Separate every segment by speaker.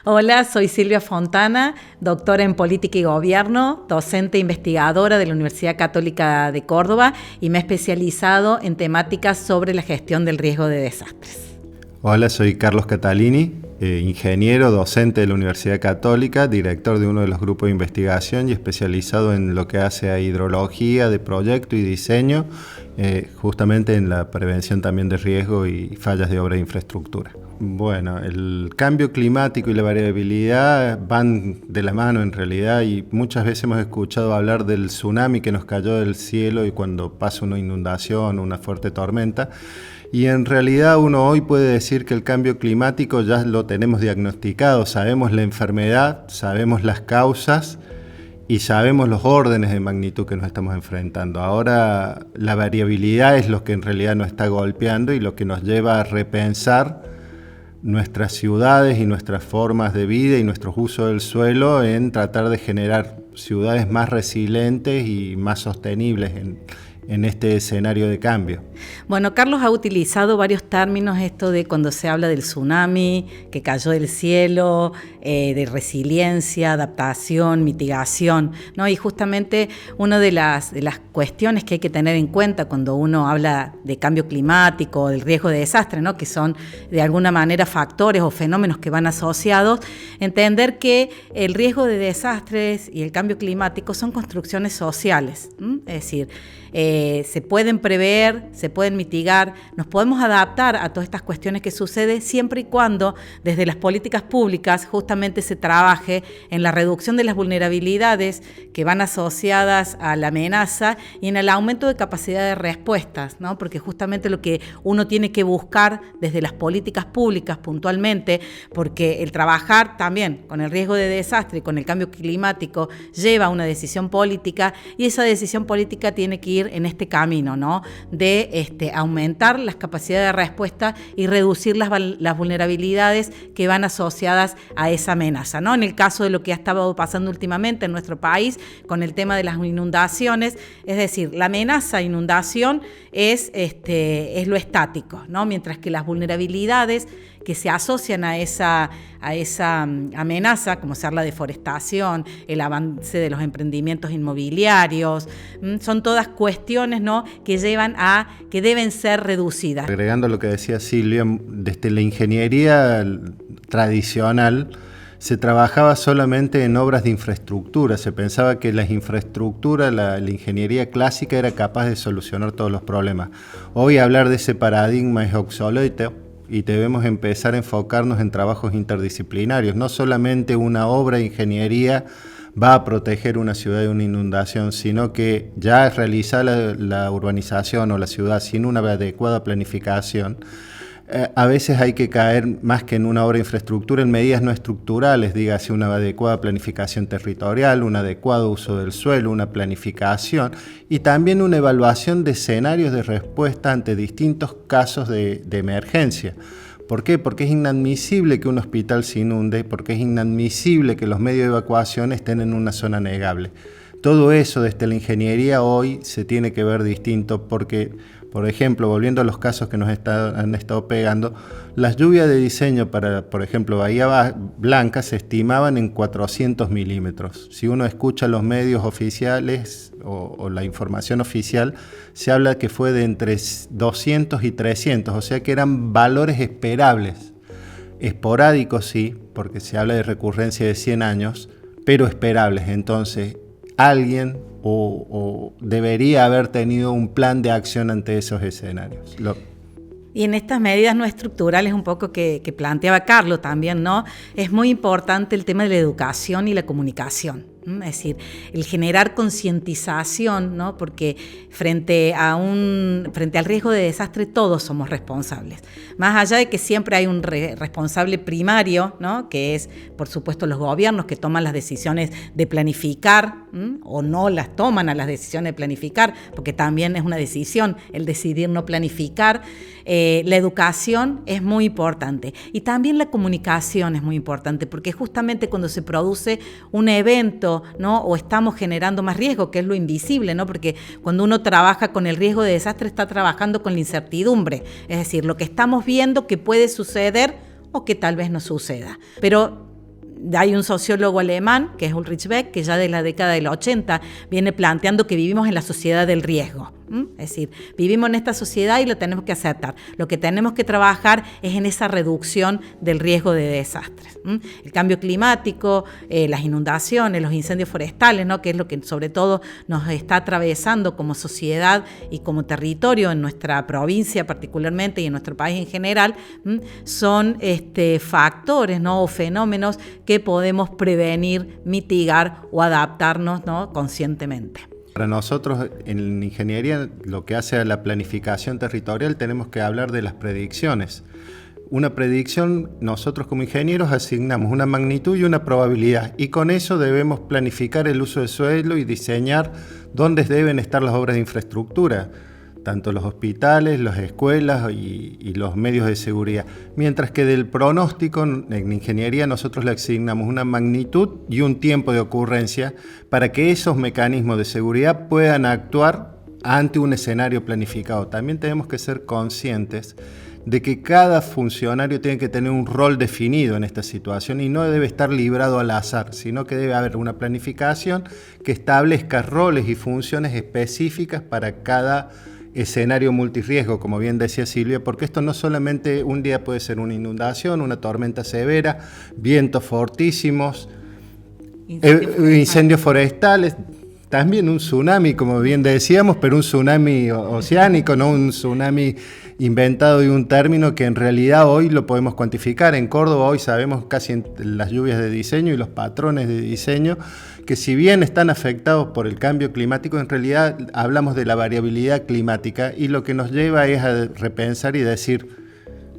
Speaker 1: Hola, soy Silvia Fontana, doctora en Política y Gobierno, docente e investigadora de la Universidad Católica de Córdoba y me he especializado en temáticas sobre la gestión del riesgo de desastres.
Speaker 2: Hola, soy Carlos Catalini, ingeniero, docente de la Universidad Católica, director de uno de los grupos de investigación y especializado en lo que hace a hidrología de proyecto y diseño, justamente en la prevención también de riesgo y fallas de obra de infraestructura. Bueno, el cambio climático y la variabilidad van de la mano en realidad y muchas veces hemos escuchado hablar del tsunami que nos cayó del cielo y cuando pasa una inundación o una fuerte tormenta. Y en realidad uno hoy puede decir que el cambio climático ya lo tenemos diagnosticado, sabemos la enfermedad, sabemos las causas y sabemos los órdenes de magnitud que nos estamos enfrentando. Ahora la variabilidad es lo que en realidad nos está golpeando y lo que nos lleva a repensar nuestras ciudades y nuestras formas de vida y nuestros usos del suelo en tratar de generar ciudades más resilientes y más sostenibles en este escenario de cambio.
Speaker 1: Bueno, Carlos ha utilizado varios términos, esto de cuando se habla del tsunami, que cayó del cielo, de resiliencia, adaptación, mitigación, ¿no? Y justamente una de las cuestiones que hay que tener en cuenta cuando uno habla de cambio climático, del riesgo de desastre, ¿no? Que son de alguna manera factores o fenómenos que van asociados, entender que el riesgo de desastres y el cambio climático son construcciones sociales, es decir, se pueden prever, se pueden mitigar, nos podemos adaptar a todas estas cuestiones que suceden siempre y cuando desde las políticas públicas justamente se trabaje en la reducción de las vulnerabilidades que van asociadas a la amenaza y en el aumento de capacidad de respuestas, ¿no? Porque justamente lo que uno tiene que buscar desde las políticas públicas puntualmente, porque el trabajar también con el riesgo de desastre y con el cambio climático lleva a una decisión política y esa decisión política tiene que ir en este camino, ¿no? De aumentar las capacidades de respuesta y reducir las vulnerabilidades que van asociadas a esa amenaza, ¿no? En el caso de lo que ha estado pasando últimamente en nuestro país con el tema de las inundaciones, es decir, la amenaza a inundación es lo estático, ¿no? Mientras que las vulnerabilidades que se asocian a esa amenaza, como ser la deforestación, el avance de los emprendimientos inmobiliarios, son todas cuestiones, ¿no?, que llevan a que deben ser reducidas.
Speaker 2: Agregando lo que decía Silvia, desde la ingeniería tradicional se trabajaba solamente en obras de infraestructura, se pensaba que las infraestructuras, la ingeniería clásica era capaz de solucionar todos los problemas. Hoy hablar de ese paradigma es obsoleto y debemos empezar a enfocarnos en trabajos interdisciplinarios. No solamente una obra de ingeniería va a proteger una ciudad de una inundación, sino que ya realizar la urbanización o la ciudad sin una adecuada planificación, a veces hay que caer más que en una obra de infraestructura en medidas no estructurales, dígase una adecuada planificación territorial, un adecuado uso del suelo, una planificación y también una evaluación de escenarios de respuesta ante distintos casos de emergencia. ¿Por qué? Porque es inadmisible que un hospital se inunde, porque es inadmisible que los medios de evacuación estén en una zona negable. Todo eso desde la ingeniería hoy se tiene que ver distinto porque, por ejemplo, volviendo a los casos que nos han estado pegando, las lluvias de diseño para, por ejemplo, Bahía Blanca se estimaban en 400 milímetros. Si uno escucha los medios oficiales o la información oficial, se habla que fue de entre 200 y 300, o sea que eran valores esperables. Esporádicos sí, porque se habla de recurrencia de 100 años, pero esperables. Entonces, alguien o debería haber tenido un plan de acción ante esos escenarios.
Speaker 1: Y en estas medidas no estructurales, un poco que planteaba Carlos también, ¿no? Es muy importante el tema de la educación y la comunicación. Es decir, el generar concientización, ¿no? Porque frente al riesgo de desastre todos somos responsables. Más allá de que siempre hay un responsable primario, ¿no? Que es, por supuesto, los gobiernos que toman las decisiones de planificar, o no las toman a las decisiones de planificar, porque también es una decisión el decidir no planificar. La educación es muy importante y también la comunicación es muy importante, porque justamente cuando se produce un evento, ¿no? O estamos generando más riesgo, que es lo invisible, ¿no? Porque cuando uno trabaja con el riesgo de desastre está trabajando con la incertidumbre, es decir, lo que estamos viendo que puede suceder o que tal vez no suceda. Pero Hay un sociólogo alemán, que es Ulrich Beck, que ya de la década del 80 viene planteando que vivimos en la sociedad del riesgo. Es decir, vivimos en esta sociedad y lo tenemos que aceptar. Lo que tenemos que trabajar es en esa reducción del riesgo de desastres. El cambio climático, las inundaciones, los incendios forestales, ¿no? Que es lo que sobre todo nos está atravesando como sociedad y como territorio en nuestra provincia particularmente y en nuestro país en general, son factores, ¿no? O fenómenos que podemos prevenir, mitigar o adaptarnos, ¿no? Conscientemente.
Speaker 2: Para nosotros en ingeniería, lo que hace a la planificación territorial, tenemos que hablar de las predicciones. Una predicción, nosotros como ingenieros asignamos una magnitud y una probabilidad, y con eso debemos planificar el uso del suelo y diseñar dónde deben estar las obras de infraestructura, tanto los hospitales, las escuelas y los medios de seguridad. Mientras que del pronóstico, en ingeniería nosotros le asignamos una magnitud y un tiempo de ocurrencia para que esos mecanismos de seguridad puedan actuar ante un escenario planificado. También tenemos que ser conscientes de que cada funcionario tiene que tener un rol definido en esta situación y no debe estar librado al azar, sino que debe haber una planificación que establezca roles y funciones específicas para cada escenario multirriesgo, como bien decía Silvia, porque esto no solamente un día puede ser una inundación, una tormenta severa, vientos fortísimos, incendios forestales, también un tsunami, como bien decíamos, pero un tsunami oceánico, no un tsunami inventado de un término que en realidad hoy lo podemos cuantificar. En Córdoba hoy sabemos casi en las lluvias de diseño y los patrones de diseño que si bien están afectados por el cambio climático, en realidad hablamos de la variabilidad climática y lo que nos lleva es a repensar y decir,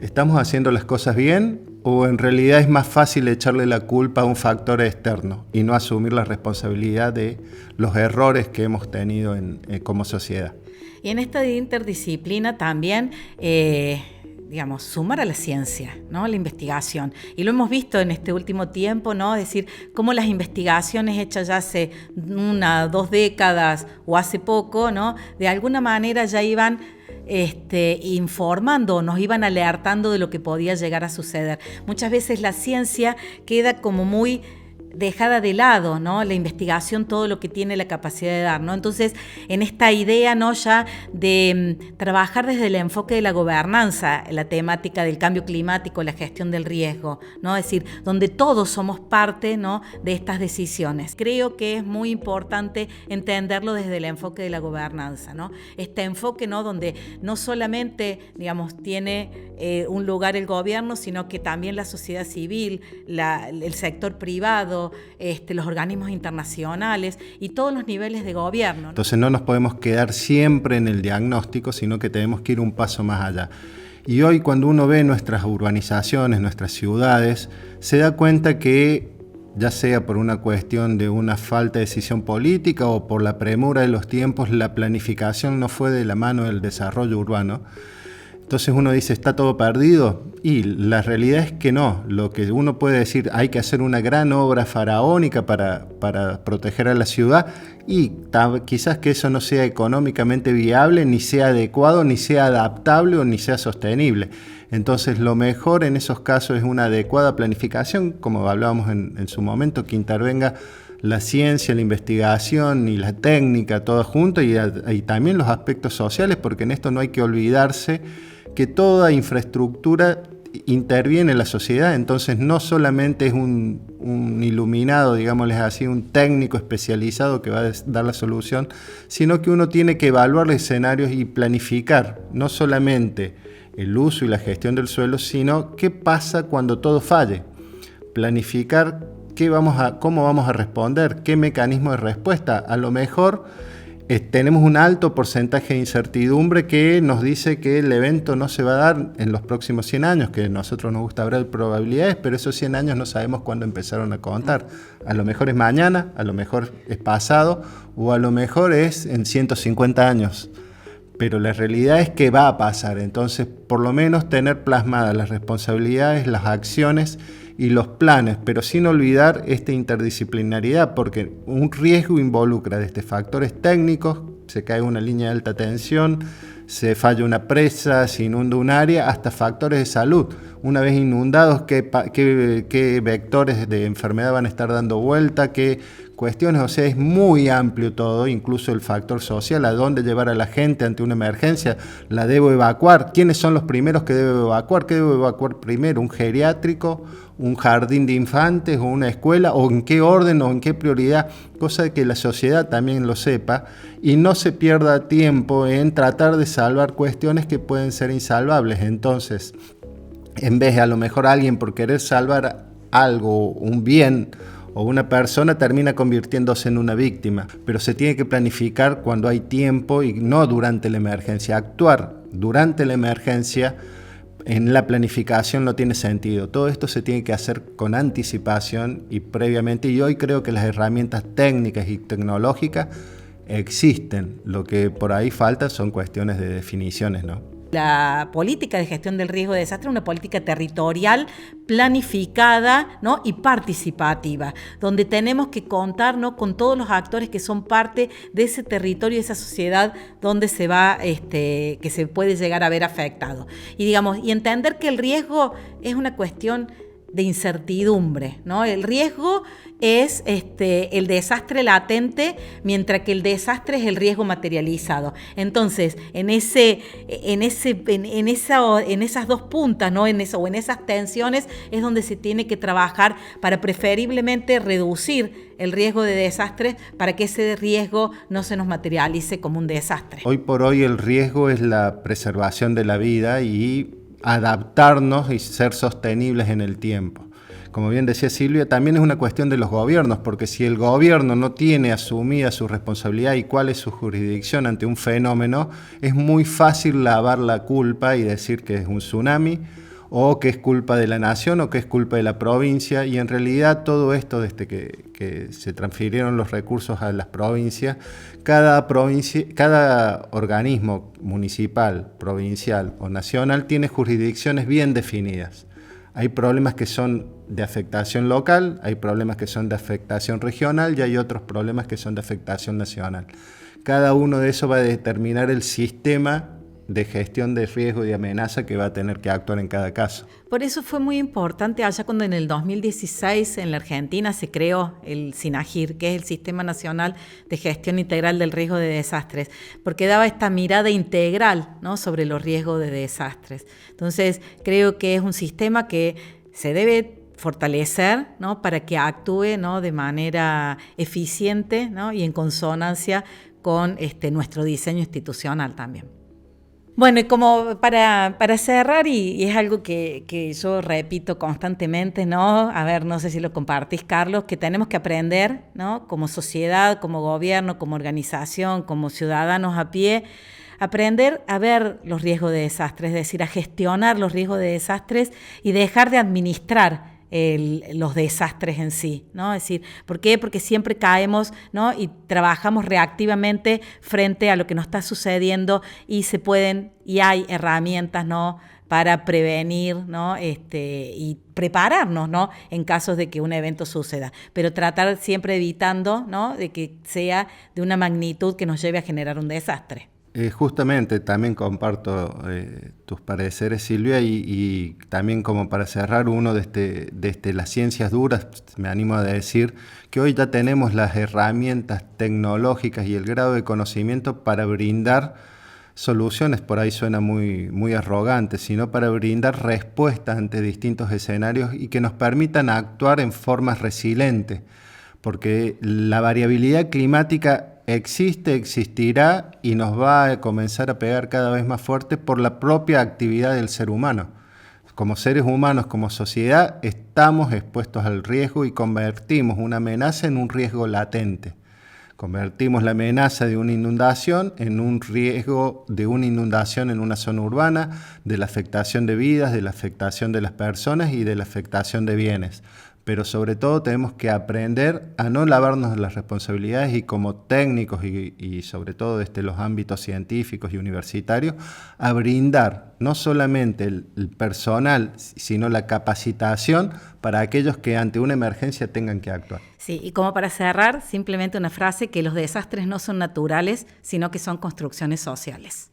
Speaker 2: ¿estamos haciendo las cosas bien o en realidad es más fácil echarle la culpa a un factor externo y no asumir la responsabilidad de los errores que hemos tenido como sociedad?
Speaker 1: Y en esta interdisciplina también, sumar a la ciencia, ¿no? La investigación. Y lo hemos visto en este último tiempo, ¿no? Es decir, cómo las investigaciones hechas ya hace 1, 2 décadas o hace poco, ¿no? De alguna manera ya iban informando, nos iban alertando de lo que podía llegar a suceder. Muchas veces la ciencia queda como muy dejada de lado, ¿no? La investigación, todo lo que tiene la capacidad de dar, ¿no? Entonces, en esta idea, ¿no? Ya de trabajar desde el enfoque de la gobernanza, la temática del cambio climático, la gestión del riesgo, ¿no? Es decir, donde todos somos parte, ¿no? De estas decisiones. Creo que es muy importante entenderlo desde el enfoque de la gobernanza, ¿no? Este enfoque, ¿no? Donde no solamente, tiene un lugar el gobierno, sino que también la sociedad civil, el sector privado, los organismos internacionales y todos los niveles de gobierno, ¿no?
Speaker 2: Entonces no nos podemos quedar siempre en el diagnóstico, sino que tenemos que ir un paso más allá. Y hoy cuando uno ve nuestras urbanizaciones, nuestras ciudades, se da cuenta que ya sea por una cuestión de una falta de decisión política o por la premura de los tiempos, la planificación no fue de la mano del desarrollo urbano. Entonces uno dice, ¿está todo perdido? Y la realidad es que no. Lo que uno puede decir, hay que hacer una gran obra faraónica para proteger a la ciudad y quizás que eso no sea económicamente viable, ni sea adecuado, ni sea adaptable o ni sea sostenible. Entonces lo mejor en esos casos es una adecuada planificación, como hablábamos en su momento, que intervenga la ciencia, la investigación y la técnica, todo junto, y también los aspectos sociales, porque en esto no hay que olvidarse que toda infraestructura interviene en la sociedad, entonces no solamente es un iluminado, digámosles así, un técnico especializado que va a dar la solución, sino que uno tiene que evaluar los escenarios y planificar no solamente el uso y la gestión del suelo, sino qué pasa cuando todo falle. Planificar cómo vamos a responder, qué mecanismo de respuesta. A lo mejor tenemos un alto porcentaje de incertidumbre que nos dice que el evento no se va a dar en los próximos 100 años, que a nosotros nos gusta hablar de probabilidades, pero esos 100 años no sabemos cuándo empezaron a contar. A lo mejor es mañana, a lo mejor es pasado, o a lo mejor es en 150 años. Pero la realidad es que va a pasar. Entonces, por lo menos tener plasmadas las responsabilidades, las acciones y los planes, pero sin olvidar esta interdisciplinaridad, porque un riesgo involucra desde factores técnicos, se cae una línea de alta tensión, se falla una presa, se inunda un área, hasta factores de salud. Una vez inundados, ¿qué vectores de enfermedad van a estar dando vuelta? ¿Qué cuestiones? O sea, es muy amplio todo, incluso el factor social, a dónde llevar a la gente ante una emergencia. ¿La debo evacuar? ¿Quiénes son los primeros que debo evacuar? ¿Qué debo evacuar primero? ¿Un geriátrico? ¿Un jardín de infantes? ¿O una escuela? ¿O en qué orden? ¿O en qué prioridad? Cosa de que la sociedad también lo sepa y no se pierda tiempo en tratar de salvar cuestiones que pueden ser insalvables. Entonces, en vez de a lo mejor alguien por querer salvar algo, un bien o una persona, termina convirtiéndose en una víctima. Pero se tiene que planificar cuando hay tiempo y no durante la emergencia. Actuar durante la emergencia en la planificación no tiene sentido. Todo esto se tiene que hacer con anticipación y previamente. Y hoy creo que las herramientas técnicas y tecnológicas existen. Lo que por ahí falta son cuestiones de definiciones, ¿no?
Speaker 1: La política de gestión del riesgo de desastre es una política territorial, planificada, ¿no? Y participativa, donde tenemos que contar, ¿no? Con todos los actores que son parte de ese territorio, de esa sociedad donde se va, que se puede llegar a ver afectado. Y digamos, y entender que el riesgo es una cuestión de incertidumbre, ¿no? El riesgo es el desastre latente, mientras que el desastre es el riesgo materializado. Entonces, en esas dos puntas, ¿no? En esas tensiones es donde se tiene que trabajar para preferiblemente reducir el riesgo de desastres para que ese riesgo no se nos materialice como un desastre.
Speaker 2: Hoy por hoy el riesgo es la preservación de la vida y adaptarnos y ser sostenibles en el tiempo. Como bien decía Silvia, también es una cuestión de los gobiernos, porque si el gobierno no tiene asumida su responsabilidad y cuál es su jurisdicción ante un fenómeno, es muy fácil lavar la culpa y decir que es un tsunami, o que es culpa de la nación, o que es culpa de la provincia, y en realidad todo esto, desde que se transfirieron los recursos a las provincias, cada organismo municipal, provincial o nacional tiene jurisdicciones bien definidas. Hay problemas que son de afectación local, hay problemas que son de afectación regional y hay otros problemas que son de afectación nacional. Cada uno de esos va a determinar el sistema de gestión de riesgo y amenaza que va a tener que actuar en cada caso.
Speaker 1: Por eso fue muy importante allá cuando en el 2016 en la Argentina se creó el SINAGIR, que es el Sistema Nacional de Gestión Integral del Riesgo de Desastres, porque daba esta mirada integral, ¿no? Sobre los riesgos de desastres. Entonces, creo que es un sistema que se debe fortalecer, ¿no? Para que actúe, ¿no? De manera eficiente, ¿no? Y en consonancia con nuestro diseño institucional también. Bueno, y como para cerrar, y es algo que yo repito constantemente, ¿no? A ver, no sé si lo compartís, Carlos, que tenemos que aprender, ¿no? Como sociedad, como gobierno, como organización, como ciudadanos a pie, aprender a ver los riesgos de desastres, es decir, a gestionar los riesgos de desastres y dejar de administrar los desastres en sí, ¿no? Es decir, ¿por qué? Porque siempre caemos, ¿no? Y trabajamos reactivamente frente a lo que nos está sucediendo y hay herramientas, ¿no? Para prevenir, ¿no? Y prepararnos, ¿no? En casos de que un evento suceda, pero tratar siempre evitando, ¿no? De que sea de una magnitud que nos lleve a generar un desastre.
Speaker 2: Justamente también comparto tus pareceres, Silvia, y también como para cerrar uno de las ciencias duras, me animo a decir que hoy ya tenemos las herramientas tecnológicas y el grado de conocimiento para brindar soluciones, por ahí suena muy arrogante, sino para brindar respuestas ante distintos escenarios y que nos permitan actuar en formas resilientes, porque la variabilidad climática existirá y nos va a comenzar a pegar cada vez más fuerte por la propia actividad del ser humano. Como seres humanos, como sociedad, estamos expuestos al riesgo y convertimos una amenaza en un riesgo latente. Convertimos la amenaza de una inundación en un riesgo de una inundación en una zona urbana, de la afectación de vidas, de la afectación de las personas y de la afectación de bienes. Pero sobre todo tenemos que aprender a no lavarnos las responsabilidades y como técnicos y sobre todo desde los ámbitos científicos y universitarios, a brindar no solamente el personal, sino la capacitación para aquellos que ante una emergencia tengan que actuar.
Speaker 1: Sí, y como para cerrar, simplemente una frase, que los desastres no son naturales, sino que son construcciones sociales.